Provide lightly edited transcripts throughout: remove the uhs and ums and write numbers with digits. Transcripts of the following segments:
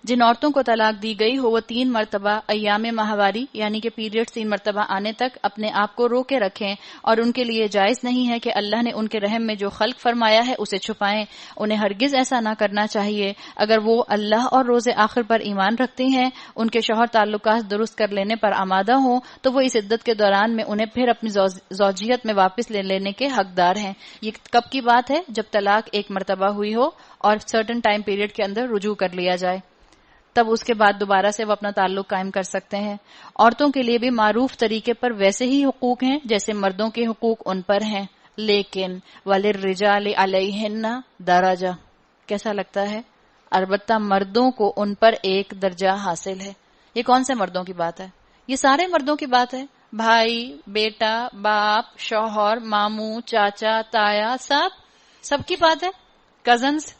جن عورتوں کو طلاق دی گئی ہو وہ 3 مرتبہ ایام ماہواری یعنی کہ پیریڈ 3 مرتبہ آنے تک اپنے آپ کو روکے رکھیں، اور ان کے لیے جائز نہیں ہے کہ اللہ نے ان کے رحم میں جو خلق فرمایا ہے اسے چھپائیں۔ انہیں ہرگز ایسا نہ کرنا چاہیے۔ اگر وہ اللہ اور روز آخر پر ایمان رکھتی ہیں، ان کے شوہر تعلقات درست کر لینے پر آمادہ ہوں، تو وہ اس عدت کے دوران میں انہیں پھر اپنی زوجیت میں واپس لے لینے کے حقدار ہیں۔ یہ کب کی بات ہے؟ جب طلاق 1 مرتبہ ہوئی ہو اور سرٹن ٹائم پیریڈ کے اندر رجوع کر لیا جائے، تب اس کے بعد دوبارہ سے وہ اپنا تعلق قائم کر سکتے ہیں۔ عورتوں کے لیے بھی معروف طریقے پر ویسے ہی حقوق ہیں جیسے مردوں کے حقوق ان پر ہیں، لیکن وَلِلرِّجَالِ عَلَيْهِنَّ دَرَجَةٌ، کیسا لگتا ہے؟ البتہ مردوں کو ان پر ایک درجہ حاصل ہے۔ یہ کون سے مردوں کی بات ہے؟ یہ سارے مردوں کی بات ہے، بھائی، بیٹا، باپ، شوہر، ماموں، چاچا، تایا، سب کی بات ہے، کزنز،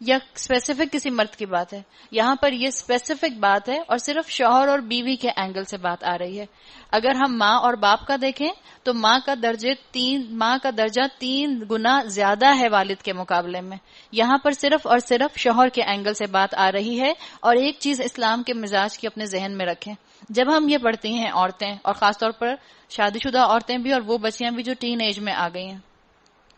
یا اسپیسیفک کسی مرد کی بات ہے؟ یہاں پر یہ اسپیسیفک بات ہے اور صرف شوہر اور بیوی کے اینگل سے بات آ رہی ہے۔ اگر ہم ماں اور باپ کا دیکھیں تو ماں کا درجہ 3 گنا زیادہ ہے والد کے مقابلے میں۔ یہاں پر صرف اور صرف شوہر کے اینگل سے بات آ رہی ہے۔ اور ایک چیز اسلام کے مزاج کی اپنے ذہن میں رکھیں، جب ہم یہ پڑھتی ہیں عورتیں، اور خاص طور پر شادی شدہ عورتیں بھی اور وہ بچیاں بھی جو ٹین ایج میں آ گئی ہیں،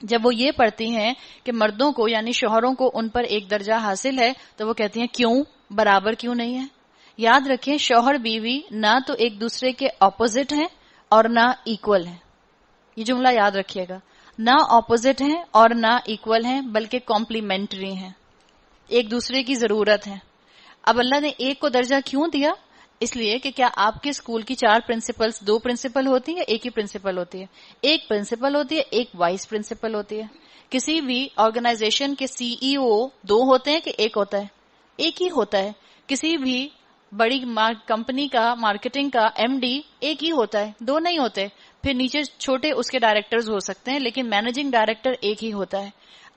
جب وہ یہ پڑھتی ہیں کہ مردوں کو یعنی شوہروں کو ان پر ایک درجہ حاصل ہے، تو وہ کہتی ہیں کیوں؟ برابر کیوں نہیں ہے؟ یاد رکھیں، شوہر بیوی نہ تو ایک دوسرے کے اپوزٹ ہیں اور نہ ایکول ہیں۔ یہ جملہ یاد رکھیے گا، نہ اپوزٹ ہیں اور نہ ایکول ہیں، بلکہ کمپلیمنٹری ہیں، ایک دوسرے کی ضرورت ہے۔ اب اللہ نے ایک کو درجہ کیوں دیا؟ اس لیے کہ کیا آپ کے اسکول کی 4 پرنسپلز 2 پرنسپل ہوتی ہے، ایک ہی پرنسپل ہوتی ہے؟ ایک پرنسپل ہوتی ہے، ایک وائس پرنسپل ہوتی ہے۔ کسی بھی آرگنائزیشن کے CEO 2 ہوتے ہیں کہ ایک ہوتا ہے؟ ایک ہی ہوتا ہے۔ کسی بھی بڑی کمپنی کا مارکیٹنگ کا MD ایک ہی ہوتا ہے، 2 نہیں ہوتے۔ پھر نیچے چھوٹے اس کے ڈائریکٹرز ہو سکتے ہیں، لیکن مینیجنگ ڈائریکٹر ایک ہی ہوتا ہے۔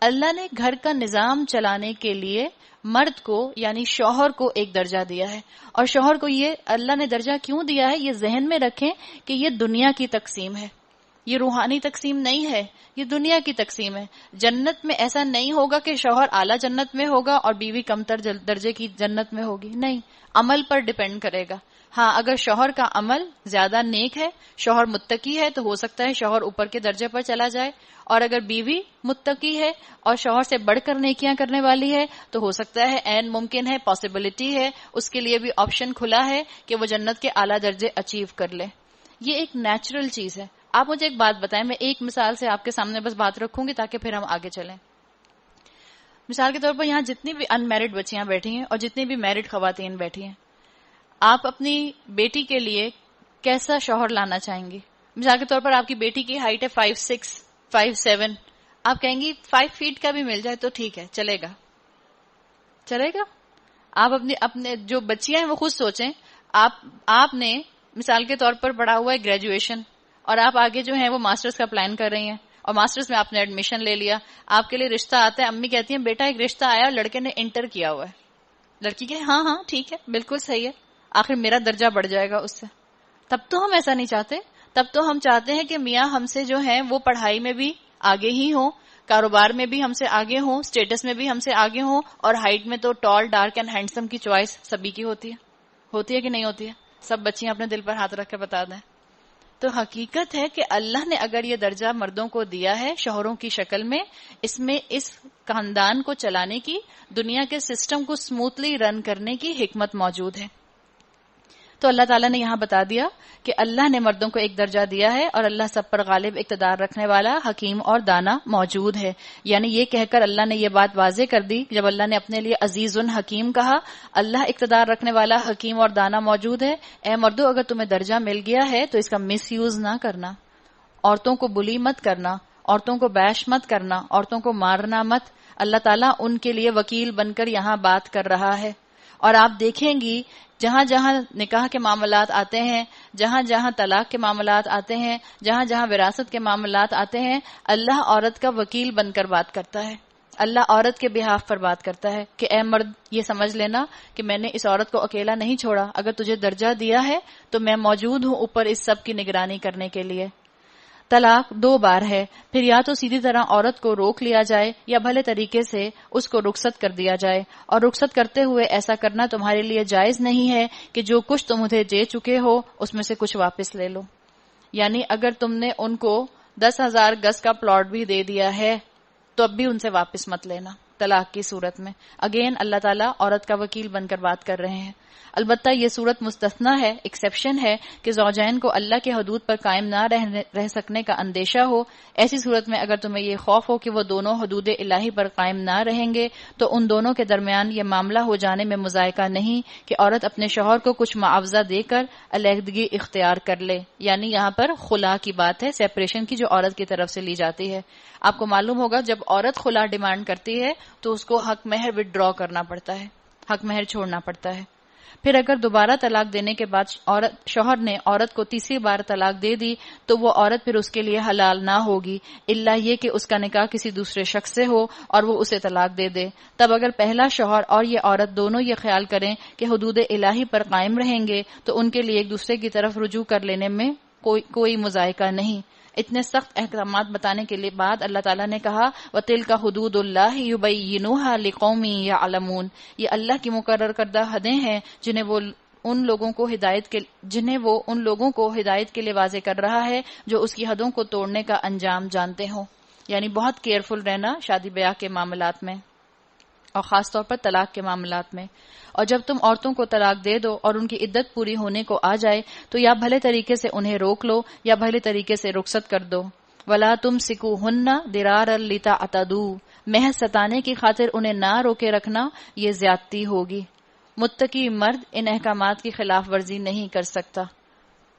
اللہ نے گھر کا نظام چلانے کے لیے مرد کو یعنی شوہر کو ایک درجہ دیا ہے، اور شوہر کو یہ اللہ نے درجہ کیوں دیا ہے یہ ذہن میں رکھیں کہ یہ دنیا کی تقسیم ہے، یہ روحانی تقسیم نہیں ہے، یہ دنیا کی تقسیم ہے۔ جنت میں ایسا نہیں ہوگا کہ شوہر اعلیٰ جنت میں ہوگا اور بیوی کمتر درجے کی جنت میں ہوگی، نہیں، عمل پر ڈیپینڈ کرے گا۔ ہاں، اگر شوہر کا عمل زیادہ نیک ہے، شوہر متقی ہے، تو ہو سکتا ہے شوہر اوپر کے درجے پر چلا جائے، اور اگر بیوی متقی ہے اور شوہر سے بڑھ کر نیکیاں کرنے والی ہے تو ہو سکتا ہے، عین ممکن ہے، پاسبلٹی ہے، اس کے لیے بھی آپشن کھلا ہے کہ وہ جنت کے اعلیٰ درجے اچیو کر لے۔ یہ ایک نیچرل چیز ہے۔ آپ مجھے ایک بات بتائیں، میں ایک مثال سے آپ کے سامنے بس بات رکھوں گی تاکہ پھر ہم آگے چلیں۔ مثال کے طور پر یہاں جتنی بھی ان میرڈ بچیاں بیٹھی ہیں اور جتنی بھی میرڈ خواتین بیٹھی ہیں، آپ اپنی بیٹی کے لیے کیسا شوہر لانا چاہیں گی؟ مثال کے طور پر آپ کی بیٹی کی ہائٹ ہے 5'6", 5'7", آپ کہیں گی 5 فیٹ کا بھی مل جائے تو ٹھیک ہے، چلے گا؟ آپ اپنے جو بچیاں ہیں وہ خود سوچیں، آپ نے مثال کے طور پر پڑھا ہوا ہے گریجویشن، اور آپ آگے جو ہیں وہ ماسٹرز کا پلان کر رہی ہیں، اور ماسٹرز میں آپ نے ایڈمیشن لے لیا، آپ کے لیے رشتہ آتا ہے، امی کہتی ہیں بیٹا ایک رشتہ آیا اور لڑکے نے انٹر کیا ہوا ہے، لڑکی کہ ہاں ٹھیک ہے، بالکل صحیح ہے، آخر میرا درجہ بڑھ جائے گا اس سے۔ تب تو ہم ایسا نہیں چاہتے، تب تو ہم چاہتے ہیں کہ میاں ہم سے جو ہیں وہ پڑھائی میں بھی آگے ہی ہوں، کاروبار میں بھی ہم سے آگے ہوں، سٹیٹس میں بھی ہم سے آگے ہوں، اور ہائٹ میں تو ٹال، ڈارک اینڈ ہینڈسم کی چوائس سبھی کی ہوتی ہے کہ نہیں ہوتی ہے؟ سب بچیاں اپنے دل پر ہاتھ رکھ کے بتا دیں۔ تو حقیقت ہے کہ اللہ نے اگر یہ درجہ مردوں کو دیا ہے شوہروں کی شکل میں، اس میں اس خاندان کو چلانے کی، دنیا کے سسٹم کو سموتھلی رن کرنے کی حکمت موجود ہے۔ تو اللہ تعالیٰ نے یہاں بتا دیا کہ اللہ نے مردوں کو ایک درجہ دیا ہے، اور اللہ سب پر غالب، اقتدار رکھنے والا، حکیم اور دانا موجود ہے۔ یعنی یہ کہہ کر اللہ نے یہ بات واضح کر دی، جب اللہ نے اپنے لیے عزیز حکیم کہا، اللہ اقتدار رکھنے والا، حکیم اور دانا موجود ہے۔ اے مردو، اگر تمہیں درجہ مل گیا ہے تو اس کا مس یوز نہ کرنا، عورتوں کو بلی مت کرنا، عورتوں کو بیش مت کرنا، عورتوں کو مارنا مت۔ اللہ تعالیٰ ان کے لیے وکیل بن کر یہاں بات کر رہا ہے۔ اور آپ دیکھیں گی جہاں جہاں نکاح کے معاملات آتے ہیں، جہاں جہاں طلاق کے معاملات آتے ہیں، جہاں جہاں وراثت کے معاملات آتے ہیں، اللہ عورت کا وکیل بن کر بات کرتا ہے، اللہ عورت کے بہاف پر بات کرتا ہے کہ اے مرد یہ سمجھ لینا کہ میں نے اس عورت کو اکیلا نہیں چھوڑا، اگر تجھے درجہ دیا ہے تو میں موجود ہوں اوپر اس سب کی نگرانی کرنے کے لیے۔ طلاق 2 بار ہے، پھر یا تو سیدھی طرح عورت کو روک لیا جائے یا بھلے طریقے سے اس کو رخصت کر دیا جائے، اور رخصت کرتے ہوئے ایسا کرنا تمہارے لیے جائز نہیں ہے کہ جو کچھ تم انہیں دے چکے ہو اس میں سے کچھ واپس لے لو۔ یعنی اگر تم نے ان کو 10,000 گز کا پلاٹ بھی دے دیا ہے تو اب بھی ان سے واپس مت لینا طلاق کی صورت میں۔ اگین اللہ تعالیٰ عورت کا وکیل بن کر بات کر رہے ہیں۔ البتہ یہ صورت مستثنا ہے، ایکسیپشن ہے کہ زوجین کو اللہ کے حدود پر قائم نہ رہ سکنے کا اندیشہ ہو۔ ایسی صورت میں اگر تمہیں یہ خوف ہو کہ وہ دونوں حدود الہی پر قائم نہ رہیں گے تو ان دونوں کے درمیان یہ معاملہ ہو جانے میں مذائقہ نہیں کہ عورت اپنے شوہر کو کچھ معاوضہ دے کر علیحدگی اختیار کر لے۔ یعنی یہاں پر خلا کی بات ہے، سیپریشن کی، جو عورت کی طرف سے لی جاتی ہے۔ آپ کو معلوم ہوگا جب عورت خلا ڈیمانڈ کرتی ہے تو اس کو حق مہر وڈرا کرنا پڑتا ہے، حق مہر چھوڑنا پڑتا ہے۔ پھر اگر دوبارہ طلاق دینے کے بعد شوہر نے عورت کو تیسری بار طلاق دے دی تو وہ عورت پھر اس کے لیے حلال نہ ہوگی الا یہ کہ اس کا نکاح کسی دوسرے شخص سے ہو اور وہ اسے طلاق دے دے۔ تب اگر پہلا شوہر اور یہ عورت دونوں یہ خیال کریں کہ حدود الہی پر قائم رہیں گے تو ان کے لیے ایک دوسرے کی طرف رجوع کر لینے میں کوئی مذائقہ نہیں۔ اتنے سخت احکامات بتانے کے بعد اللہ تعالیٰ نے کہا وَتِلْكَ حُدُودُ اللَّهِ يُبَيِّنُوهَا لِقَوْمٍ يَعْلَمُونَ، یہ اللہ کی مقرر کردہ حدیں ہیں جنہیں وہ ان لوگوں کو ہدایت کے لیے واضح کر رہا ہے جو اس کی حدوں کو توڑنے کا انجام جانتے ہوں۔ یعنی بہت کیئرفل رہنا شادی بیاہ کے معاملات میں، اور خاص طور پر طلاق کے معاملات میں۔ اور جب تم عورتوں کو طلاق دے دو اور ان کی عدت پوری ہونے کو آ جائے تو یا بھلے طریقے سے انہیں روک لو یا بھلے طریقے سے رخصت کر دو۔ وَلَا تُمْسِكُوهُنَّ ضِرَارًا لِتَعْتَدُوا، محض ستانے کی خاطر انہیں نہ روکے رکھنا یہ زیادتی ہوگی۔ متقی مرد ان احکامات کی خلاف ورزی نہیں کر سکتا۔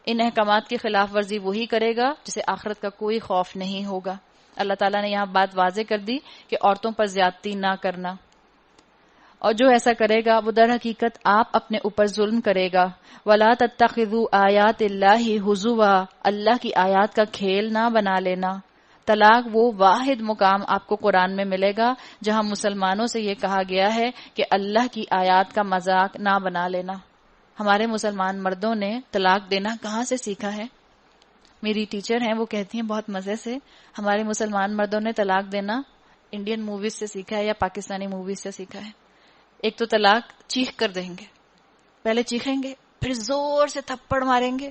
ان احکامات کی خلاف ورزی وہی کرے گا جسے آخرت کا کوئی خوف نہیں ہوگا۔ اللہ تعالیٰ نے یہاں بات واضح کر دی کہ عورتوں پر زیادتی نہ کرنا، اور جو ایسا کرے گا وہ در حقیقت آپ اپنے اوپر ظلم کرے گا۔ وَلَا تَتَّخِذُوا آیَاتِ اللَّهِ هُزُوًا، اللہ کی آیات کا کھیل نہ بنا لینا۔ طلاق وہ واحد مقام آپ کو قرآن میں ملے گا جہاں مسلمانوں سے یہ کہا گیا ہے کہ اللہ کی آیات کا مذاق نہ بنا لینا۔ ہمارے مسلمان مردوں نے طلاق دینا کہاں سے سیکھا ہے؟ میری ٹیچر ہیں، وہ کہتی ہیں بہت مزے سے، ہمارے مسلمان مردوں نے طلاق دینا انڈین موویز سے سیکھا ہے یا پاکستانی موویز سے سیکھا ہے۔ ایک تو طلاق چیخ کر دیں گے، پہلے چیخیں گے، پھر زور سے تھپڑ ماریں گے،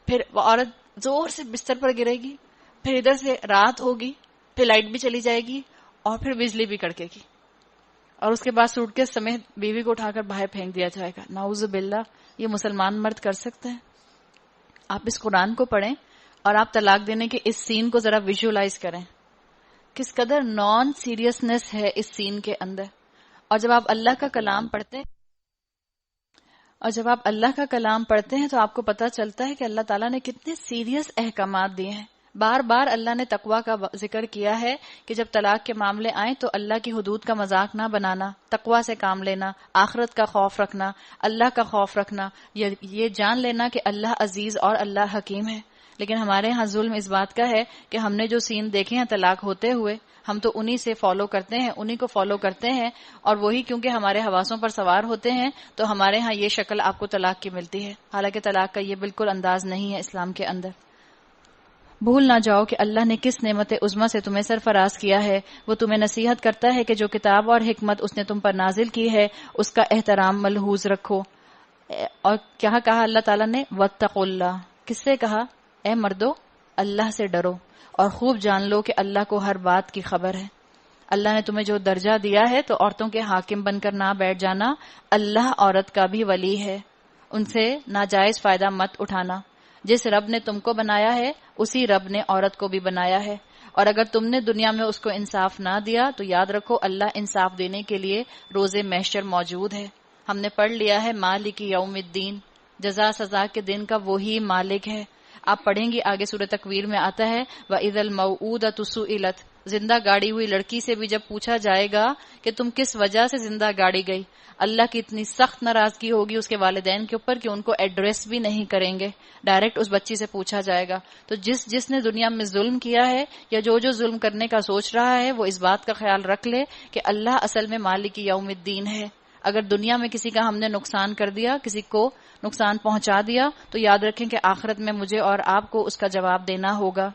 پھر وہ عورت زور سے بستر پر گرے گی، پھر ادھر سے رات ہوگی، پھر لائٹ بھی چلی جائے گی اور پھر بجلی بھی کڑکے گی، اور اس کے بعد سوٹ کیس سمیت بیوی کو اٹھا کر باہر پھینک دیا جائے گا۔ نعوذ باللہ، یہ مسلمان مرد کر سکتے ہیں؟ آپ اس قرآن کو پڑھیں اور آپ طلاق دینے کے اس سین کو ذرا ویژولائز کریں، کس قدر نان سیریسنس ہے اس سین کے اندر۔ اور جب آپ اللہ کا کلام پڑھتے ہیں تو آپ کو پتہ چلتا ہے کہ اللہ تعالیٰ نے کتنے سیریس احکامات دیے ہیں۔ بار بار اللہ نے تقوی کا ذکر کیا ہے کہ جب طلاق کے معاملے آئیں تو اللہ کی حدود کا مذاق نہ بنانا، تقوی سے کام لینا، آخرت کا خوف رکھنا، اللہ کا خوف رکھنا، یہ جان لینا کہ اللہ عزیز اور اللہ حکیم ہے۔ لیکن ہمارے ہاں ظلم اس بات کا ہے کہ ہم نے جو سین دیکھے ہیں طلاق ہوتے ہوئے، ہم تو انہی سے فالو کرتے ہیں، انہی کو فالو کرتے ہیں، اور وہی کیونکہ ہمارے حواسوں پر سوار ہوتے ہیں تو ہمارے ہاں یہ شکل آپ کو طلاق کی ملتی ہے، حالانکہ طلاق کا یہ بالکل انداز نہیں ہے اسلام کے اندر۔ بھول نہ جاؤ کہ اللہ نے کس نعمت عظمیٰ سے تمہیں سرفراز کیا ہے۔ وہ تمہیں نصیحت کرتا ہے کہ جو کتاب اور حکمت اس نے تم پر نازل کی ہے اس کا احترام ملحوظ رکھو۔ اور کیا کہا اللہ تعالیٰ نے؟ واتقوا اللہ، کس سے کہا؟ اے مردو، اللہ سے ڈرو اور خوب جان لو کہ اللہ کو ہر بات کی خبر ہے۔ اللہ نے تمہیں جو درجہ دیا ہے تو عورتوں کے حاکم بن کر نہ بیٹھ جانا۔ اللہ عورت کا بھی ولی ہے، ان سے ناجائز فائدہ مت اٹھانا۔ جس رب نے تم کو بنایا ہے اسی رب نے عورت کو بھی بنایا ہے، اور اگر تم نے دنیا میں اس کو انصاف نہ دیا تو یاد رکھو اللہ انصاف دینے کے لیے روز محشر موجود ہے۔ ہم نے پڑھ لیا ہے مالک یوم الدین، جزا سزا کے دن کا وہی مالک ہے۔ آپ پڑھیں گی آگے سورہ تکویر میں آتا ہے وَإِذَا الْمَوْءُودَةُ سُئِلَتْ، زندہ گاڑی ہوئی لڑکی سے بھی جب پوچھا جائے گا کہ تم کس وجہ سے زندہ گاڑی گئی، اللہ کی اتنی سخت ناراضگی ہوگی اس کے والدین کے اوپر کہ ان کو ایڈریس بھی نہیں کریں گے، ڈائریکٹ اس بچی سے پوچھا جائے گا۔ تو جس نے دنیا میں ظلم کیا ہے یا جو ظلم کرنے کا سوچ رہا ہے وہ اس بات کا خیال رکھ لے کہ اللہ اصل میں مالک یوم الدین ہے۔ اگر دنیا میں کسی کا ہم نے نقصان کر دیا، کسی کو نقصان پہنچا دیا، تو یاد رکھیں کہ آخرت میں مجھے اور آپ کو اس کا جواب دینا ہوگا۔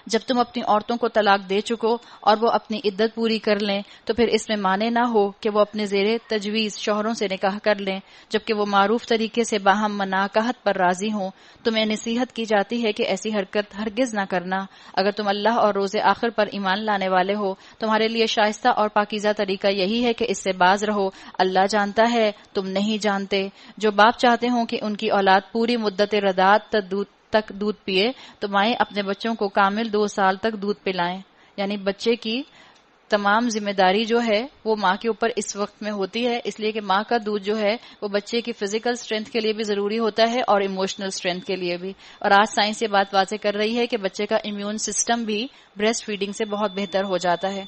جب تم اپنی عورتوں کو طلاق دے چکو اور وہ اپنی عدت پوری کر لیں تو پھر اس میں مانے نہ ہو کہ وہ اپنے زیر تجویز شوہروں سے نکاح کر لیں جبکہ وہ معروف طریقے سے باہم مناکحت پر راضی ہوں۔ تمہیں نصیحت کی جاتی ہے کہ ایسی حرکت ہرگز نہ کرنا۔ اگر تم اللہ اور روز آخر پر ایمان لانے والے ہو تمہارے لیے شائستہ اور پاکیزہ طریقہ یہی ہے کہ اس سے باز رہو، اللہ جانتا ہے تم نہیں جانتے۔ جو باپ چاہتے ہوں کہ ان کی اولاد پوری مدت رضاعت تک دودھ پیے تو مائیں اپنے بچوں کو کامل 2 سال تک دودھ پلائیں، یعنی بچے کی تمام ذمہ داری جو ہے وہ ماں کے اوپر اس وقت میں ہوتی ہے، اس لیے کہ ماں کا دودھ جو ہے وہ بچے کی فزیکل سٹرینتھ کے لیے بھی ضروری ہوتا ہے اور ایموشنل سٹرینتھ کے لیے بھی۔ اور آج سائنس یہ بات واضح کر رہی ہے کہ بچے کا امیون سسٹم بھی بریسٹ فیڈنگ سے بہت بہتر ہو جاتا ہے۔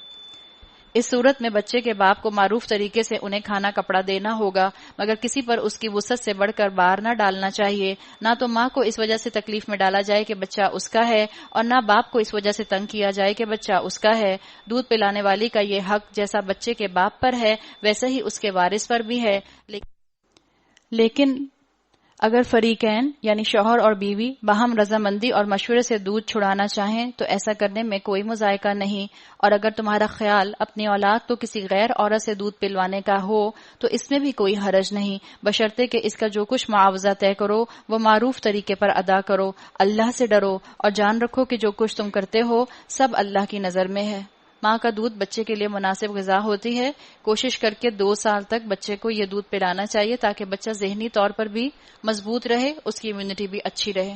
اس صورت میں بچے کے باپ کو معروف طریقے سے انہیں کھانا کپڑا دینا ہوگا، مگر کسی پر اس کی وسعت سے بڑھ کر بار نہ ڈالنا چاہیے۔ نہ تو ماں کو اس وجہ سے تکلیف میں ڈالا جائے کہ بچہ اس کا ہے، اور نہ باپ کو اس وجہ سے تنگ کیا جائے کہ بچہ اس کا ہے۔ دودھ پلانے والی کا یہ حق جیسا بچے کے باپ پر ہے ویسے ہی اس کے وارث پر بھی ہے، لیکن اگر فریقین یعنی شوہر اور بیوی باہم رضامندی اور مشورے سے دودھ چھڑانا چاہیں تو ایسا کرنے میں کوئی مذائقہ نہیں، اور اگر تمہارا خیال اپنی اولاد کو کسی غیر عورت سے دودھ پلوانے کا ہو تو اس میں بھی کوئی حرج نہیں، بشرطے کہ اس کا جو کچھ معاوضہ طے کرو وہ معروف طریقے پر ادا کرو۔ اللہ سے ڈرو اور جان رکھو کہ جو کچھ تم کرتے ہو سب اللہ کی نظر میں ہے۔ ماں کا دودھ بچے کے لیے مناسب غذا ہوتی ہے۔ کوشش کر کے 2 سال تک بچے کو یہ دودھ پلانا چاہیے تاکہ بچہ ذہنی طور پر بھی مضبوط رہے، اس کی امیونٹی بھی اچھی رہے۔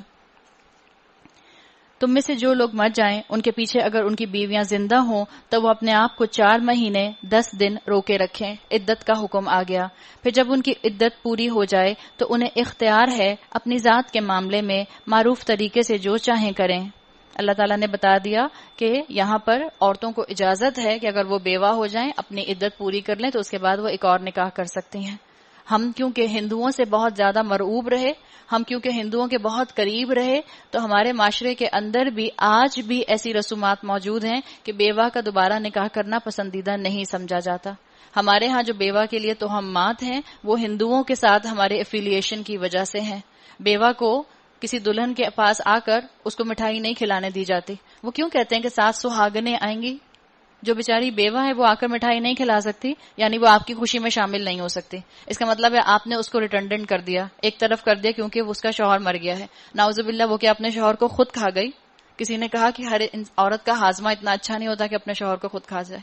تم میں سے جو لوگ مر جائیں ان کے پیچھے اگر ان کی بیویاں زندہ ہوں تو وہ اپنے آپ کو 4 مہینے 10 دن روکے رکھیں۔ عدت کا حکم آ گیا۔ پھر جب ان کی عدت پوری ہو جائے تو انہیں اختیار ہے اپنی ذات کے معاملے میں معروف طریقے سے جو چاہیں کریں۔ اللہ تعالیٰ نے بتا دیا کہ یہاں پر عورتوں کو اجازت ہے کہ اگر وہ بیوہ ہو جائیں اپنی عدت پوری کر لیں تو اس کے بعد وہ ایک اور نکاح کر سکتی ہیں۔ ہم کیونکہ ہندوؤں سے بہت زیادہ مرعوب رہے، ہم کیونکہ ہندوؤں کے بہت قریب رہے تو ہمارے معاشرے کے اندر بھی آج بھی ایسی رسومات موجود ہیں کہ بیوہ کا دوبارہ نکاح کرنا پسندیدہ نہیں سمجھا جاتا۔ ہمارے ہاں جو بیوہ کے لیے توہمات ہیں وہ ہندوؤں کے ساتھ ہمارے ایفیلیشن کی وجہ سے ہیں۔ بیوہ کو کسی دلہن کے پاس آ کر اس کو مٹھائی نہیں کھلانے دی جاتی۔ وہ کیوں کہتے ہیں کہ 7 سہاگنیں آئیں گی؟ جو بیچاری بیوہ ہے وہ آ کر مٹھائی نہیں کھلا سکتی، یعنی وہ آپ کی خوشی میں شامل نہیں ہو سکتی۔ اس کا مطلب ہے آپ نے اس کو ریٹرڈنٹ کر دیا، ایک طرف کر دیا کیونکہ اس کا شوہر مر گیا ہے۔ نعوذ باللہ وہ کیا اپنے شوہر کو خود کھا گئی؟ کسی نے کہا کہ ہر عورت کا ہاضمہ اتنا اچھا نہیں ہوتا کہ اپنے شوہر کو خود کھا جائے۔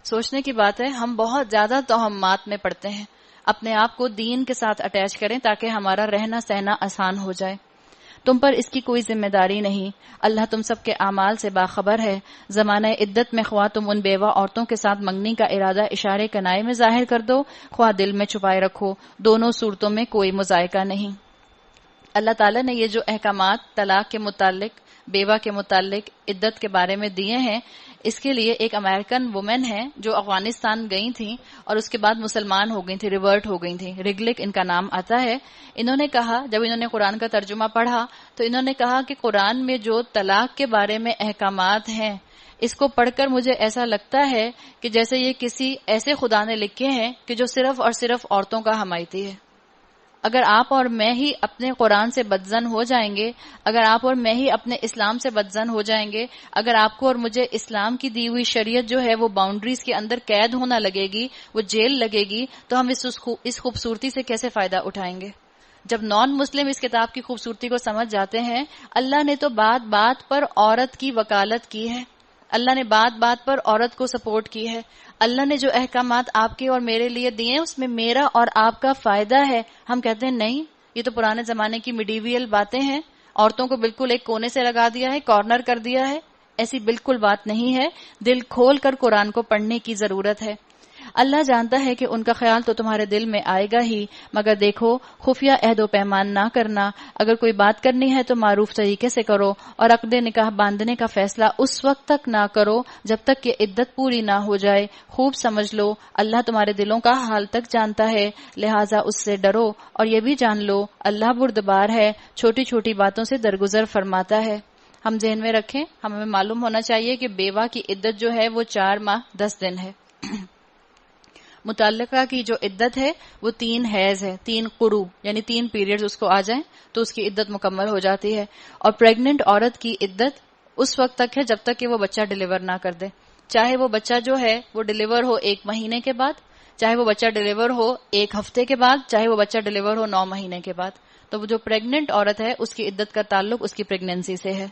سوچنے کی بات ہے، ہم بہت زیادہ توہمات میں پڑتے ہیں۔ اپنے آپ کو دین کے ساتھ اٹیچ کریں تاکہ ہمارا رہنا سہنا آسان ہو جائے۔ تم پر اس کی کوئی ذمہ داری نہیں، اللہ تم سب کے اعمال سے باخبر ہے۔ زمانہ عدت میں خواہ تم ان بیوہ عورتوں کے ساتھ منگنی کا ارادہ اشارے کنائے میں ظاہر کر دو، خواہ دل میں چھپائے رکھو، دونوں صورتوں میں کوئی مذائقہ نہیں۔ اللہ تعالیٰ نے یہ جو احکامات طلاق کے متعلق، بیوہ کے متعلق، عدت کے بارے میں دیے ہیں، اس کے لیے ایک امریکن وومن ہے جو افغانستان گئی تھیں اور اس کے بعد مسلمان ہو گئی تھی، ریورٹ ہو گئی تھیں، ریگلک ان کا نام آتا ہے۔ انہوں نے کہا، جب انہوں نے قرآن کا ترجمہ پڑھا تو انہوں نے کہا کہ قرآن میں جو طلاق کے بارے میں احکامات ہیں اس کو پڑھ کر مجھے ایسا لگتا ہے کہ جیسے یہ کسی ایسے خدا نے لکھے ہیں کہ جو صرف اور صرف عورتوں کا حمایتی ہے۔ اگر آپ اور میں ہی اپنے قرآن سے بدظن ہو جائیں گے، اگر آپ اور میں ہی اپنے اسلام سے بدظن ہو جائیں گے، اگر آپ کو اور مجھے اسلام کی دی ہوئی شریعت جو ہے وہ باؤنڈریز کے اندر قید ہونا لگے گی، وہ جیل لگے گی، تو ہم اس خوبصورتی سے کیسے فائدہ اٹھائیں گے؟ جب نان مسلم اس کتاب کی خوبصورتی کو سمجھ جاتے ہیں، اللہ نے تو بات بات پر عورت کی وکالت کی ہے، اللہ نے بات بات پر عورت کو سپورٹ کی ہے، اللہ نے جو احکامات آپ کے اور میرے لیے دیے ہیں اس میں میرا اور آپ کا فائدہ ہے۔ ہم کہتے ہیں نہیں، یہ تو پرانے زمانے کی میڈیویل باتیں ہیں، عورتوں کو بالکل ایک کونے سے لگا دیا ہے، کارنر کر دیا ہے۔ ایسی بالکل بات نہیں ہے، دل کھول کر قرآن کو پڑھنے کی ضرورت ہے۔ اللہ جانتا ہے کہ ان کا خیال تو تمہارے دل میں آئے گا ہی، مگر دیکھو خفیہ عہد و پیمان نہ کرنا، اگر کوئی بات کرنی ہے تو معروف طریقے سے کرو، اور عقد نکاح باندھنے کا فیصلہ اس وقت تک نہ کرو جب تک کہ عدت پوری نہ ہو جائے۔ خوب سمجھ لو اللہ تمہارے دلوں کا حال تک جانتا ہے، لہٰذا اس سے ڈرو، اور یہ بھی جان لو اللہ بردبار ہے، چھوٹی چھوٹی باتوں سے درگزر فرماتا ہے۔ ہم ذہن میں رکھیں، ہمیں معلوم ہونا چاہیے کہ بیوہ کی عدت جو ہے وہ 4 ماہ 10 دن ہے۔ متعلقہ کی جو عدت ہے وہ 3 حیض ہے، 3 قروء یعنی 3 پیریڈز اس کو آ جائیں تو اس کی عدت مکمل ہو جاتی ہے، اور پریگننٹ عورت کی عدت اس وقت تک ہے جب تک کہ وہ بچہ ڈیلیور نہ کر دے. چاہے وہ بچہ جو ہے وہ ڈیلیور ہو 1 مہینے کے بعد، چاہے وہ بچہ ڈیلیور ہو 1 ہفتے کے بعد، چاہے وہ بچہ ڈیلیور ہو 9 مہینے کے بعد. تو وہ جو پریگننٹ عورت ہے اس کی عدت کا تعلق اس کی پریگننسی سے ہے.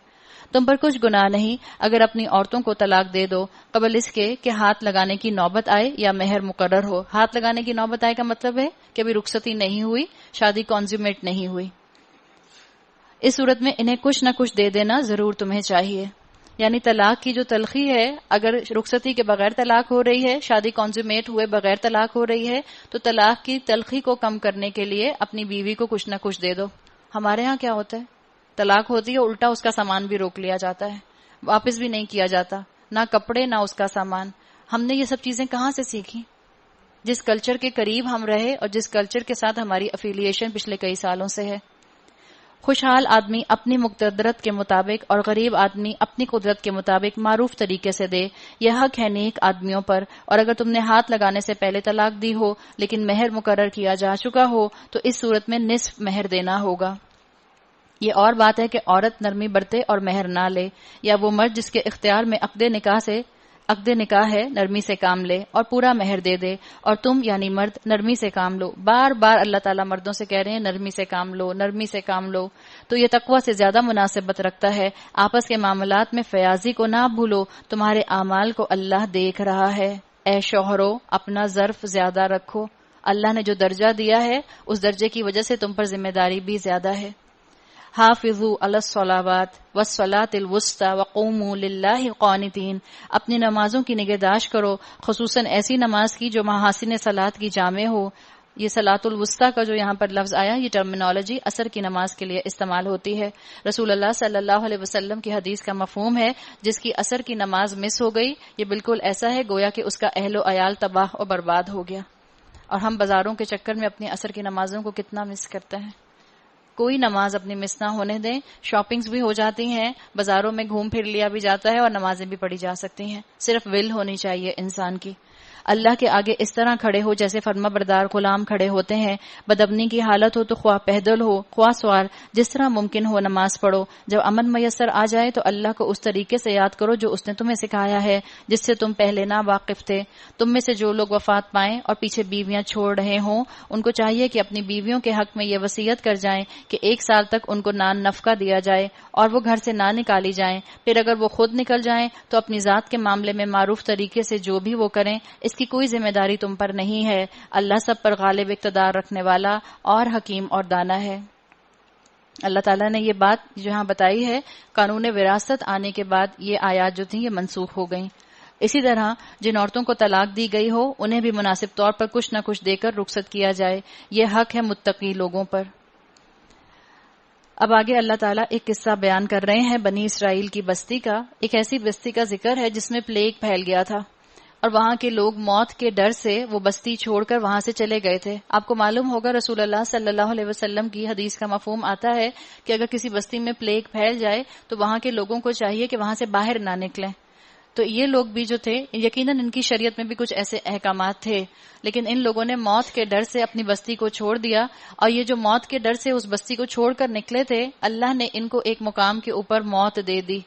تم پر کچھ گناہ نہیں اگر اپنی عورتوں کو طلاق دے دو قبل اس کے کہ ہاتھ لگانے کی نوبت آئے یا مہر مقرر ہو. ہاتھ لگانے کی نوبت آئے کا مطلب ہے کہ ابھی رخصتی نہیں ہوئی، شادی کانزیومیٹ نہیں ہوئی. اس صورت میں انہیں کچھ نہ کچھ دے دینا ضرور تمہیں چاہیے. یعنی طلاق کی جو تلخی ہے، اگر رخصتی کے بغیر طلاق ہو رہی ہے، شادی کانزیومیٹ ہوئے بغیر طلاق ہو رہی ہے، تو طلاق کی تلخی کو کم کرنے کے لیے اپنی بیوی کو کچھ نہ کچھ دے دو. ہمارے ہاں کیا ہوتا ہے، طلاق ہوتی ہے الٹا اس کا سامان بھی روک لیا جاتا ہے، واپس بھی نہیں کیا جاتا، نہ کپڑے نہ اس کا سامان. ہم نے یہ سب چیزیں کہاں سے سیکھی؟ جس کلچر کے قریب ہم رہے اور جس کلچر کے ساتھ ہماری افیلیشن پچھلے کئی سالوں سے ہے. خوشحال آدمی اپنی مقدرت کے مطابق اور غریب آدمی اپنی قدرت کے مطابق معروف طریقے سے دے. یہ حق ہے نیک آدمیوں پر. اور اگر تم نے ہاتھ لگانے سے پہلے طلاق دی ہو لیکن مہر مقرر کیا جا چکا ہو تو اس صورت میں نصف مہر دینا ہوگا. یہ اور بات ہے کہ عورت نرمی برتے اور مہر نہ لے، یا وہ مرد جس کے اختیار میں عقد نکاح ہے نرمی سے کام لے اور پورا مہر دے دے. اور تم یعنی مرد نرمی سے کام لو. بار بار اللہ تعالیٰ مردوں سے کہہ رہے ہیں نرمی سے کام لو، نرمی سے کام لو. تو یہ تقوی سے زیادہ مناسبت رکھتا ہے. آپس کے معاملات میں فیاضی کو نہ بھولو، تمہارے اعمال کو اللہ دیکھ رہا ہے. اے شوہرو اپنا ظرف زیادہ رکھو. اللہ نے جو درجہ دیا ہے اس درجے کی وجہ سے تم پر ذمہ داری بھی زیادہ ہے. حافظوا علی الصلاوات والصلاۃ الوسطی وقوموا للہ قانتین. اپنی نمازوں کی نگہداشت کرو، خصوصاً ایسی نماز کی جو محاسن صلاۃ کی جامع ہو. یہ صلاۃ الوسطی کا جو یہاں پر لفظ آیا، یہ ٹرمینالوجی عصر کی نماز کے لیے استعمال ہوتی ہے. رسول اللہ صلی اللہ علیہ وسلم کی حدیث کا مفہوم ہے جس کی عصر کی نماز مس ہو گئی، یہ بالکل ایسا ہے گویا کہ اس کا اہل و عیال تباہ اور برباد ہو گیا. اور ہم بازاروں کے چکر میں اپنی عصر کی نمازوں کو کتنا مس کرتے ہیں. کوئی نماز اپنی مس نہ ہونے دیں. شاپنگز بھی ہو جاتی ہیں، بازاروں میں گھوم پھر لیا بھی جاتا ہے اور نمازیں بھی پڑھی جا سکتی ہیں. صرف ول ہونی چاہیے انسان کی. اللہ کے آگے اس طرح کھڑے ہو جیسے فرما بردار غلام کھڑے ہوتے ہیں. بدامنی کی حالت ہو تو خواہ پیدل ہو خواہ سوار، جس طرح ممکن ہو نماز پڑھو. جب امن میسر آ جائے تو اللہ کو اس طریقے سے یاد کرو جو اس نے تمہیں سکھایا ہے، جس سے تم پہلے نہ واقف تھے. تم میں سے جو لوگ وفات پائیں اور پیچھے بیویاں چھوڑ رہے ہوں، ان کو چاہیے کہ اپنی بیویوں کے حق میں یہ وصیت کر جائیں کہ 1 سال تک ان کو نان نفقہ دیا جائے اور وہ گھر سے نہ نکالی جائیں. پھر اگر وہ خود نکل جائیں تو اپنی ذات کے معاملے میں معروف طریقے سے جو بھی وہ کریں، اس کی کوئی ذمہ داری تم پر نہیں ہے. اللہ سب پر غالب اقتدار رکھنے والا اور حکیم اور دانا ہے. اللہ تعالیٰ نے یہ بات جو یہاں بتائی ہے، قانون وراثت آنے کے بعد یہ آیات جو تھیں یہ منسوخ ہو گئیں. اسی طرح جن عورتوں کو طلاق دی گئی ہو انہیں بھی مناسب طور پر کچھ نہ کچھ دے کر رخصت کیا جائے. یہ حق ہے متقی لوگوں پر. اب آگے اللہ تعالیٰ ایک قصہ بیان کر رہے ہیں بنی اسرائیل کی بستی کا. ایک ایسی بستی کا ذکر ہے جس میں پلیگ پھیل گیا تھا اور وہاں کے لوگ موت کے ڈر سے وہ بستی چھوڑ کر وہاں سے چلے گئے تھے. آپ کو معلوم ہوگا رسول اللہ صلی اللہ علیہ وسلم کی حدیث کا مفہوم آتا ہے کہ اگر کسی بستی میں پلیگ پھیل جائے تو وہاں کے لوگوں کو چاہیے کہ وہاں سے باہر نہ نکلیں. تو یہ لوگ بھی جو تھے، یقیناً ان کی شریعت میں بھی کچھ ایسے احکامات تھے، لیکن ان لوگوں نے موت کے ڈر سے اپنی بستی کو چھوڑ دیا. اور یہ جو موت کے ڈر سے اس بستی کو چھوڑ کر نکلے تھے، اللہ نے ان کو ایک مقام کے اوپر موت دے دی.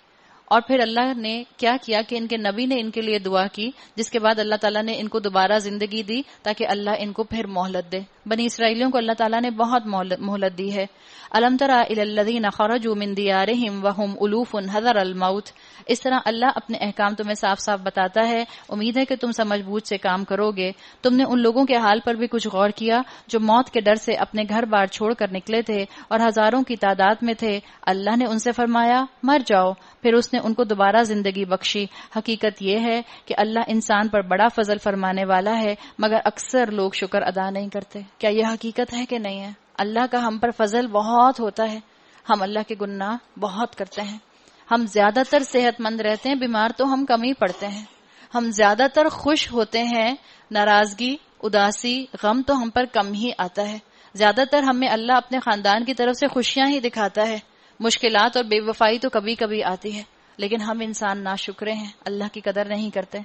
اور پھر اللہ نے کیا کیا کہ ان کے نبی نے ان کے لیے دعا کی، جس کے بعد اللہ تعالیٰ نے ان کو دوبارہ زندگی دی تاکہ اللہ ان کو پھر مہلت دے. بنی اسرائیلیوں کو اللہ تعالیٰ نے بہت مہلت دی ہے. الم تر الی الذین خرجوا من دیارہم وہم الوف حذر الموت. اس طرح اللہ اپنے احکام تمہیں صاف صاف بتاتا ہے. امید ہے کہ تم سمجھ بوجھ سے کام کرو گے. تم نے ان لوگوں کے حال پر بھی کچھ غور کیا جو موت کے ڈر سے اپنے گھر بار چھوڑ کر نکلے تھے اور ہزاروں کی تعداد میں تھے. اللہ نے ان سے فرمایا مر جاؤ، پھر اس نے ان کو دوبارہ زندگی بخشی. حقیقت یہ ہے کہ اللہ انسان پر بڑا فضل فرمانے والا ہے، مگر اکثر لوگ شکر ادا نہیں کرتے. کیا یہ حقیقت ہے کہ نہیں ہے؟ اللہ کا ہم پر فضل بہت ہوتا ہے. ہم اللہ کے گناہ بہت کرتے ہیں. ہم زیادہ تر صحت مند رہتے ہیں، بیمار تو ہم کم ہی پڑتے ہیں. ہم زیادہ تر خوش ہوتے ہیں، ناراضگی، اداسی، غم تو ہم پر کم ہی آتا ہے. زیادہ تر ہمیں اللہ اپنے خاندان کی طرف سے خوشیاں ہی دکھاتا ہے. مشکلات اور بے وفائی تو کبھی کبھی آتی ہے، لیکن ہم انسان ناشکرے ہیں، اللہ کی قدر نہیں کرتے.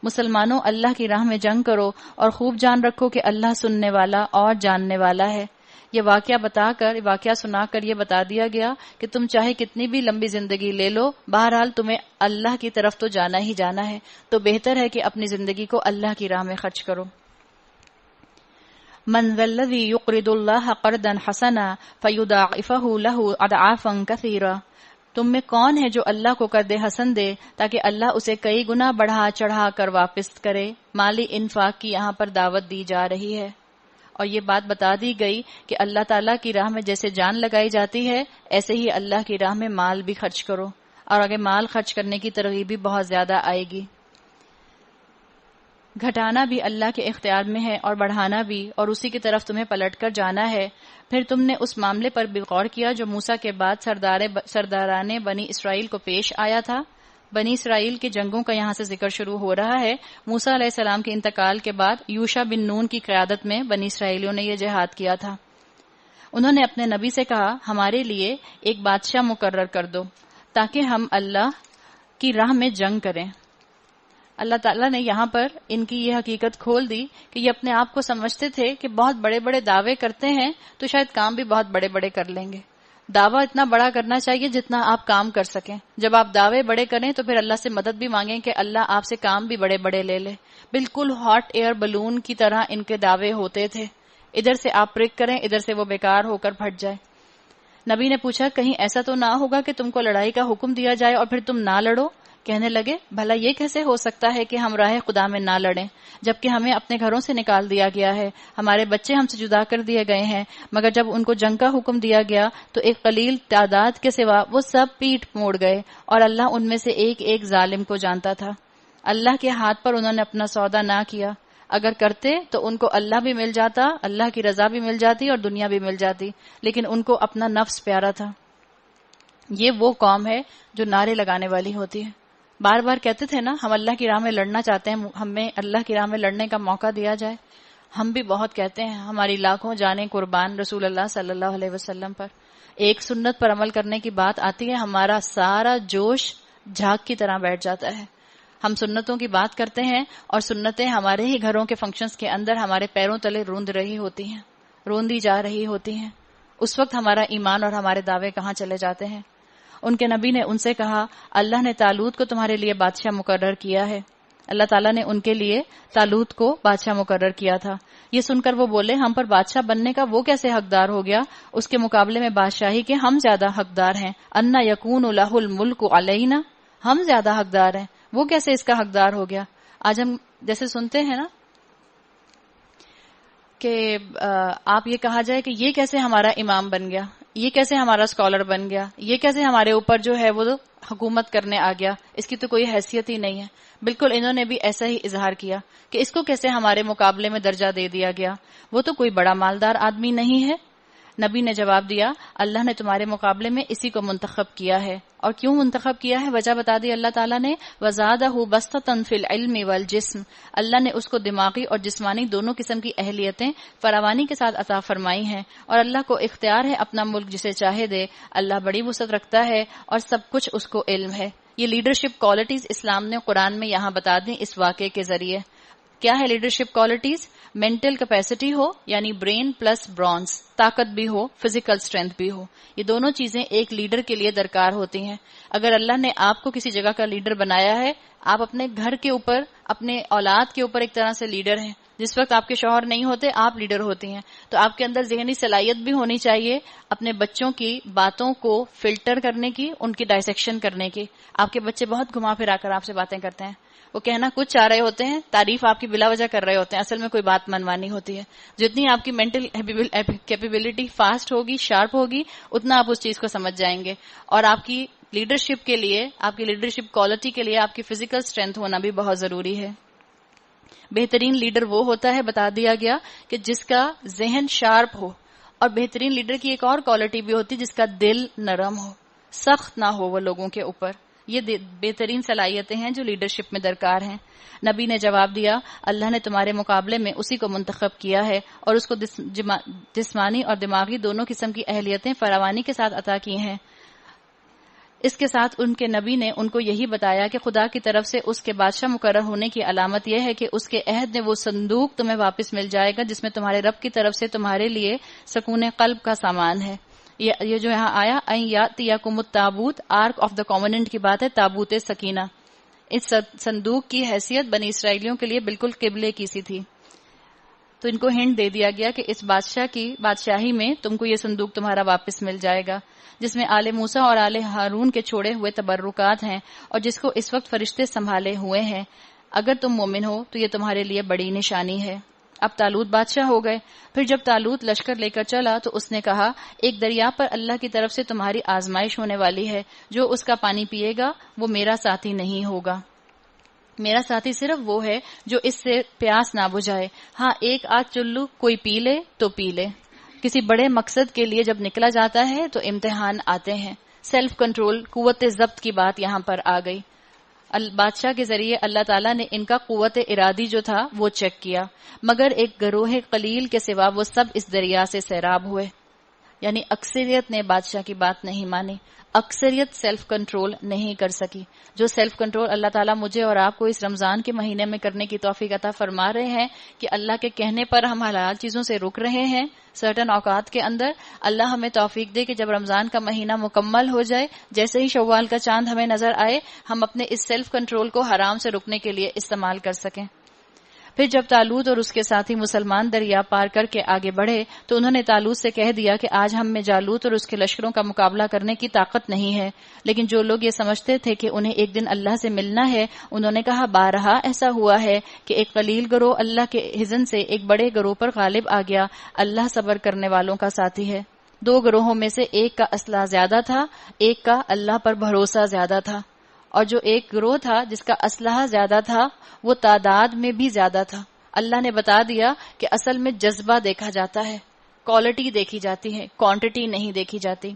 مسلمانوں، اللہ کی راہ میں جنگ کرو اور خوب جان رکھو کہ اللہ سننے والا اور جاننے والا ہے. یہ واقعہ سنا کر یہ بتا دیا گیا کہ تم چاہے کتنی بھی لمبی زندگی لے لو، بہرحال تمہیں اللہ کی طرف تو جانا ہی جانا ہے، تو بہتر ہے کہ اپنی زندگی کو اللہ کی راہ میں خرچ کرو۔ من ذا الذی یقرض اللہ قرضا حسنا فیضاعفہ لہ اضعافا کثیرا، تم میں کون ہے جو اللہ کو قرض حسن دے تاکہ اللہ اسے کئی گنا بڑھا چڑھا کر واپس کرے۔ مالی انفاق کی یہاں پر دعوت دی جا رہی ہے، اور یہ بات بتا دی گئی کہ اللہ تعالیٰ کی راہ میں جیسے جان لگائی جاتی ہے ایسے ہی اللہ کی راہ میں مال بھی خرچ کرو، اور آگے مال خرچ کرنے کی ترغیب بھی بہت زیادہ آئے گی۔ گھٹانا بھی اللہ کے اختیار میں ہے اور بڑھانا بھی، اور اسی کی طرف تمہیں پلٹ کر جانا ہے۔ پھر تم نے اس معاملے پر بھی غور کیا جو موسیٰ کے بعد سرداران بنی اسرائیل کو پیش آیا تھا۔ بنی اسرائیل کے جنگوں کا یہاں سے ذکر شروع ہو رہا ہے۔ موسیٰ علیہ السلام کے انتقال کے بعد یوشع بن نون کی قیادت میں بنی اسرائیلیوں نے یہ جہاد کیا تھا۔ انہوں نے اپنے نبی سے کہا، ہمارے لیے ایک بادشاہ مقرر کر دو تاکہ ہم اللہ کی راہ میں جنگ کریں۔ اللہ تعالیٰ نے یہاں پر ان کی یہ حقیقت کھول دی کہ یہ اپنے آپ کو سمجھتے تھے کہ بہت بڑے بڑے دعوے کرتے ہیں تو شاید کام بھی بہت بڑے بڑے کر لیں گے۔ دعویٰ اتنا بڑا کرنا چاہیے جتنا آپ کام کر سکیں۔ جب آپ دعوے بڑے کریں تو پھر اللہ سے مدد بھی مانگیں کہ اللہ آپ سے کام بھی بڑے بڑے لے لے۔ بالکل ہاٹ ایئر بلون کی طرح ان کے دعوے ہوتے تھے، ادھر سے آپ پرک کریں ادھر سے وہ بیکار ہو کر پھٹ جائے۔ نبی نے پوچھا، کہیں ایسا تو نہ ہوگا کہ تم کو لڑائی کا حکم دیا جائے اور پھر تم نہ لڑو؟ کہنے لگے، بھلا یہ کیسے ہو سکتا ہے کہ ہم راہ خدا میں نہ لڑیں جبکہ ہمیں اپنے گھروں سے نکال دیا گیا ہے، ہمارے بچے ہم سے جدا کر دیے گئے ہیں۔ مگر جب ان کو جنگ کا حکم دیا گیا تو ایک قلیل تعداد کے سوا وہ سب پیٹ موڑ گئے، اور اللہ ان میں سے ایک ایک ظالم کو جانتا تھا۔ اللہ کے ہاتھ پر انہوں نے اپنا سودا نہ کیا، اگر کرتے تو ان کو اللہ بھی مل جاتا، اللہ کی رضا بھی مل جاتی اور دنیا بھی مل جاتی، لیکن ان کو اپنا نفس پیارا تھا۔ یہ وہ قوم ہے جو نعرے لگانے والی ہوتی ہے، بار بار کہتے تھے نا ہم اللہ کی راہ میں لڑنا چاہتے ہیں، ہمیں اللہ کی راہ میں لڑنے کا موقع دیا جائے۔ ہم بھی بہت کہتے ہیں، ہماری لاکھوں جانیں قربان رسول اللہ صلی اللہ علیہ وسلم پر۔ ایک سنت پر عمل کرنے کی بات آتی ہے، ہمارا سارا جوش جھاگ کی طرح بیٹھ جاتا ہے۔ ہم سنتوں کی بات کرتے ہیں اور سنتیں ہمارے ہی گھروں کے فنکشنز کے اندر ہمارے پیروں تلے روندی جا رہی ہوتی ہیں۔ اس وقت ہمارا ایمان اور ہمارے دعوے کہاں چلے جاتے ہیں؟ ان کے نبی نے ان سے کہا، اللہ نے طالوت کو تمہارے لیے بادشاہ مقرر کیا ہے۔ اللہ تعالیٰ نے ان کے لیے طالوت کو بادشاہ مقرر کیا تھا۔ یہ سن کر وہ بولے، ہم پر بادشاہ بننے کا وہ کیسے حقدار ہو گیا؟ اس کے مقابلے میں بادشاہی کے ہم زیادہ حقدار ہیں۔ انا یکون لہ الملک علینا، ہم زیادہ حقدار ہیں، وہ کیسے اس کا حقدار ہو گیا؟ آج ہم جیسے سنتے ہیں نا کہ آپ یہ کہا جائے کہ یہ کیسے ہمارا امام بن گیا، یہ کیسے ہمارا اسکالر بن گیا، یہ کیسے ہمارے اوپر جو ہے وہ حکومت کرنے آ گیا، اس کی تو کوئی حیثیت ہی نہیں ہے۔ بالکل انہوں نے بھی ایسا ہی اظہار کیا کہ اس کو کیسے ہمارے مقابلے میں درجہ دے دیا گیا، وہ تو کوئی بڑا مالدار آدمی نہیں ہے۔ نبی نے جواب دیا، اللہ نے تمہارے مقابلے میں اسی کو منتخب کیا ہے۔ اور کیوں منتخب کیا ہے وجہ بتا دی اللہ تعالیٰ نے، وَزَادَهُ بَسْطَةً فِي الْعِلْمِ وَالْجِسْمِ، اللہ نے اس کو دماغی اور جسمانی دونوں قسم کی اہلیتیں فراوانی کے ساتھ عطا فرمائی ہیں، اور اللہ کو اختیار ہے اپنا ملک جسے چاہے دے۔ اللہ بڑی وسعت رکھتا ہے اور سب کچھ اس کو علم ہے۔ یہ لیڈرشپ کوالٹیز اسلام نے قرآن میں یہاں بتا دیں اس واقعے کے ذریعے۔ کیا ہے لیڈرشپ کوالٹیز؟ مینٹل کیپیسٹی ہو، یعنی برین پلس برونز، طاقت بھی ہو، فزیکل اسٹرینتھ بھی ہو۔ یہ دونوں چیزیں ایک لیڈر کے لیے درکار ہوتی ہیں۔ اگر اللہ نے آپ کو کسی جگہ کا لیڈر بنایا ہے، آپ اپنے گھر کے اوپر، اپنے اولاد کے اوپر ایک طرح سے لیڈر ہیں۔ جس وقت آپ کے شوہر نہیں ہوتے آپ لیڈر ہوتی ہیں، تو آپ کے اندر ذہنی صلاحیت بھی ہونی چاہیے اپنے بچوں کی باتوں کو فلٹر کرنے کی، ان کی ڈائسیکشن کرنے کی۔ آپ کے بچے بہت گھما پھرا کر آپ سے باتیں کرتے ہیں، وہ کہنا کچھ چاہ رہے ہوتے ہیں، تعریف آپ کی بلا وجہ کر رہے ہوتے ہیں، اصل میں کوئی بات منوانی ہوتی ہے۔ جتنی آپ کی مینٹل کیپیبلٹی فاسٹ ہوگی، شارپ ہوگی، اتنا آپ اس چیز کو سمجھ جائیں گے۔ اور آپ کی لیڈرشپ کے لیے، آپ کی لیڈرشپ کوالٹی کے لیے آپ کی فزیکل اسٹرینتھ ہونا بھی بہت ضروری ہے۔ بہترین لیڈر وہ ہوتا ہے، بتا دیا گیا، کہ جس کا ذہن شارپ ہو، اور بہترین لیڈر کی ایک اور کوالٹی بھی ہوتی جس کا دل نرم ہو، سخت نہ ہو وہ لوگوں کے اوپر۔ یہ بہترین صلاحیتیں ہیں جو لیڈرشپ میں درکار ہیں۔ نبی نے جواب دیا، اللہ نے تمہارے مقابلے میں اسی کو منتخب کیا ہے اور اس کو جسمانی اور دماغی دونوں قسم کی اہلیتیں فراوانی کے ساتھ عطا کی ہیں۔ اس کے ساتھ ان کے نبی نے ان کو یہی بتایا کہ خدا کی طرف سے اس کے بادشاہ مقرر ہونے کی علامت یہ ہے کہ اس کے عہد میں وہ صندوق تمہیں واپس مل جائے گا جس میں تمہارے رب کی طرف سے تمہارے لیے سکون قلب کا سامان ہے. یہ جو یہاں آیا این یاتیکم التابوت، آرک آف دا کووننٹ کی بات ہے، تابوت سکینہ. اس صندوق کی حیثیت بنی اسرائیلیوں کے لیے بالکل قبلے کی سی تھی. تو ان کو ہنٹ دے دیا گیا کہ اس بادشاہ کی بادشاہی میں تم کو یہ صندوق تمہارا واپس مل جائے گا، جس میں آل موسیٰ اور آل ہارون کے چھوڑے ہوئے تبرکات ہیں اور جس کو اس وقت فرشتے سنبھالے ہوئے ہیں. اگر تم مومن ہو تو یہ تمہارے لیے بڑی نشانی ہے. اب طالوت بادشاہ ہو گئے. پھر جب طالوت لشکر لے کر چلا تو اس نے کہا ایک دریا پر اللہ کی طرف سے تمہاری آزمائش ہونے والی ہے، جو اس کا پانی پیے گا وہ میرا ساتھی نہیں ہوگا. میرا ساتھی صرف وہ ہے جو اس سے پیاس نہ بجھائے. ہاں ایک آدھ چلو کوئی پی لے تو پی لے. کسی بڑے مقصد کے لیے جب نکلا جاتا ہے تو امتحان آتے ہیں. سیلف کنٹرول، قوت ضبط کی بات یہاں پر آ گئی. بادشاہ کے ذریعے اللہ تعالیٰ نے ان کا قوت ارادی جو تھا وہ چیک کیا، مگر ایک گروہ قلیل کے سوا وہ سب اس دریا سے سیراب ہوئے. یعنی اکثریت نے بادشاہ کی بات نہیں مانی، اکثریت سیلف کنٹرول نہیں کر سکی. جو سیلف کنٹرول اللہ تعالیٰ مجھے اور آپ کو اس رمضان کے مہینے میں کرنے کی توفیق عطا فرما رہے ہیں کہ اللہ کے کہنے پر ہم حلال چیزوں سے رک رہے ہیں سرٹن اوقات کے اندر. اللہ ہمیں توفیق دے کہ جب رمضان کا مہینہ مکمل ہو جائے، جیسے ہی شوال کا چاند ہمیں نظر آئے، ہم اپنے اس سیلف کنٹرول کو حرام سے رکنے کے لیے استعمال کر سکیں. پھر جب طالوت اور اس کے ساتھی مسلمان دریا پار کر کے آگے بڑھے تو انہوں نے طالوت سے کہہ دیا کہ آج ہم میں جالوت اور اس کے لشکروں کا مقابلہ کرنے کی طاقت نہیں ہے. لیکن جو لوگ یہ سمجھتے تھے کہ انہیں ایک دن اللہ سے ملنا ہے، انہوں نے کہا بارہا ایسا ہوا ہے کہ ایک قلیل گروہ اللہ کے اذن سے ایک بڑے گروہ پر غالب آ گیا. اللہ صبر کرنے والوں کا ساتھی ہے. دو گروہوں میں سے ایک کا اسلحہ زیادہ تھا، ایک کا اللہ پر بھروسہ زیادہ تھا. اور جو ایک گروہ تھا جس کا اسلحہ زیادہ تھا وہ تعداد میں بھی زیادہ تھا. اللہ نے بتا دیا کہ اصل میں جذبہ دیکھا جاتا ہے، کوالٹی دیکھی جاتی ہے، کوانٹٹی نہیں دیکھی جاتی.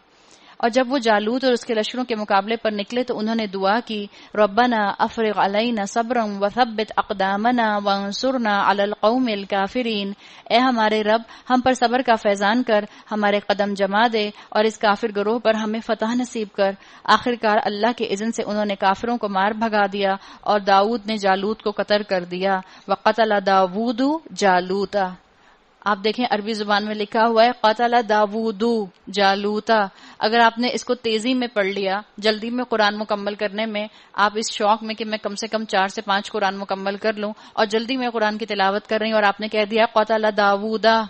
اور جب وہ جالوت اور اس کے لشکروں کے مقابلے پر نکلے تو انہوں نے دعا کی ربنا افرغ علینا صبرا وثبت اقدامنا وانصرنا علی القوم الکافرین. اے ہمارے رب، ہم پر صبر کا فیضان کر، ہمارے قدم جما دے اور اس کافر گروہ پر ہمیں فتح نصیب کر. آخرکار اللہ کے اذن سے انہوں نے کافروں کو مار بھگا دیا اور داؤد نے جالوت کو قتل کر دیا. وقتل داؤد جالوتا. آپ دیکھیں عربی زبان میں لکھا ہوا ہے قتل داؤد جالوتا. اگر آپ نے اس کو تیزی میں پڑھ لیا، جلدی میں قرآن مکمل کرنے میں، آپ اس شوق میں کہ میں کم سے کم 4 سے 5 قرآن مکمل کر لوں اور جلدی میں قرآن کی تلاوت کر رہی ہوں اور آپ نے کہہ دیا قتل داؤدا،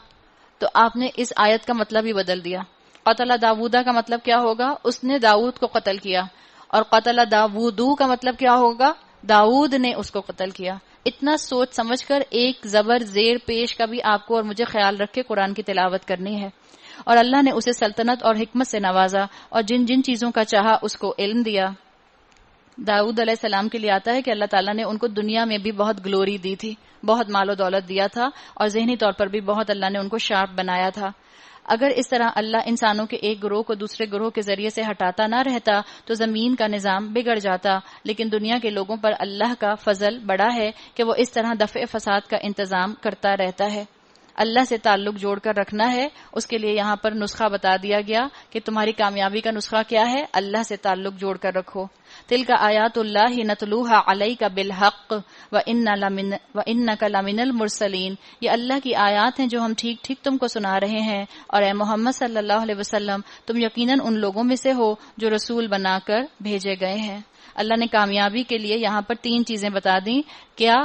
تو آپ نے اس آیت کا مطلب ہی بدل دیا. قتل داؤدا کا مطلب کیا ہوگا؟ اس نے داؤد کو قتل کیا. اور قتل داؤدو کا مطلب کیا ہوگا؟ داؤد نے اس کو قتل کیا. اتنا سوچ سمجھ کر ایک زبر زیر پیش کا بھی آپ کو اور مجھے خیال رکھ کے قرآن کی تلاوت کرنی ہے. اور اللہ نے اسے سلطنت اور حکمت سے نوازا اور جن جن چیزوں کا چاہا اس کو علم دیا. داؤد علیہ السلام کے لیے آتا ہے کہ اللہ تعالیٰ نے ان کو دنیا میں بھی بہت گلوری دی تھی، بہت مال و دولت دیا تھا اور ذہنی طور پر بھی بہت اللہ نے ان کو شارپ بنایا تھا. اگر اس طرح اللہ انسانوں کے ایک گروہ کو دوسرے گروہ کے ذریعے سے ہٹاتا نہ رہتا تو زمین کا نظام بگڑ جاتا. لیکن دنیا کے لوگوں پر اللہ کا فضل بڑا ہے کہ وہ اس طرح دفع فساد کا انتظام کرتا رہتا ہے. اللہ سے تعلق جوڑ کر رکھنا ہے. اس کے لیے یہاں پر نسخہ بتا دیا گیا کہ تمہاری کامیابی کا نسخہ کیا ہے؟ اللہ سے تعلق جوڑ کر رکھو. تلک آیات اللہ نتلوہا علیک بالحق وانک لمن المرسلین. یہ اللہ کی آیات ہیں جو ہم ٹھیک ٹھیک تم کو سنا رہے ہیں، اور اے محمد صلی اللہ علیہ وسلم تم یقیناً ان لوگوں میں سے ہو جو رسول بنا کر بھیجے گئے ہیں. اللہ نے کامیابی کے لیے یہاں پر 3 چیزیں بتا دیں. کیا؟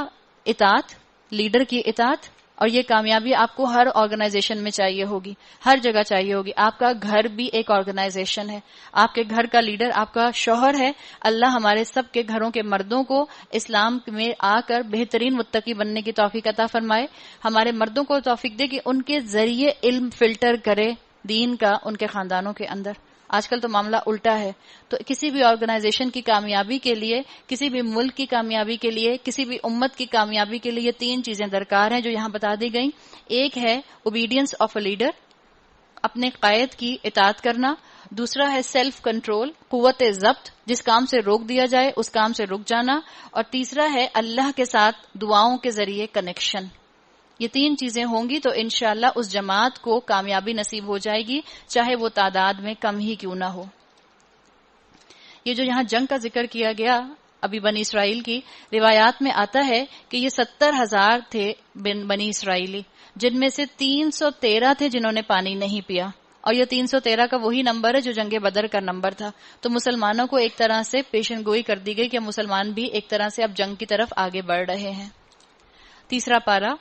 اطاعت، لیڈر کی اطاعت. اور یہ کامیابی آپ کو ہر آرگنائزیشن میں چاہیے ہوگی، ہر جگہ چاہیے ہوگی. آپ کا گھر بھی ایک آرگنائزیشن ہے. آپ کے گھر کا لیڈر آپ کا شوہر ہے. اللہ ہمارے سب کے گھروں کے مردوں کو اسلام میں آ کر بہترین متقی بننے کی توفیق عطا فرمائے. ہمارے مردوں کو توفیق دے کہ ان کے ذریعے علم فلٹر کرے دین کا ان کے خاندانوں کے اندر. آج کل تو معاملہ الٹا ہے. تو کسی بھی آرگنائزیشن کی کامیابی کے لیے، کسی بھی ملک کی کامیابی کے لیے، کسی بھی امت کی کامیابی کے لیے 3 چیزیں درکار ہیں جو یہاں بتا دی گئیں. ایک ہے اوبیڈینس آف اے لیڈر، اپنے قائد کی اطاعت کرنا. دوسرا ہے سیلف کنٹرول، قوت ضبط، جس کام سے روک دیا جائے اس کام سے رک جانا. اور تیسرا ہے اللہ کے ساتھ دعاؤں کے ذریعے کنیکشن. یہ 3 چیزیں ہوں گی تو انشاءاللہ اس جماعت کو کامیابی نصیب ہو جائے گی، چاہے وہ تعداد میں کم ہی کیوں نہ ہو. یہ جو یہاں جنگ کا ذکر کیا گیا ابھی بنی اسرائیل کی، روایات میں آتا ہے کہ یہ 70,000 تھے بنی اسرائیلی، جن میں سے 313 تھے جنہوں نے پانی نہیں پیا، اور یہ 313 کا وہی نمبر ہے جو جنگ بدر کا نمبر تھا۔ تو مسلمانوں کو ایک طرح سے پیشن گوئی کر دی گئی کہ مسلمان بھی ایک طرح سے اب جنگ کی طرف آگے بڑھ رہے ہیں۔ تیسرا پارہ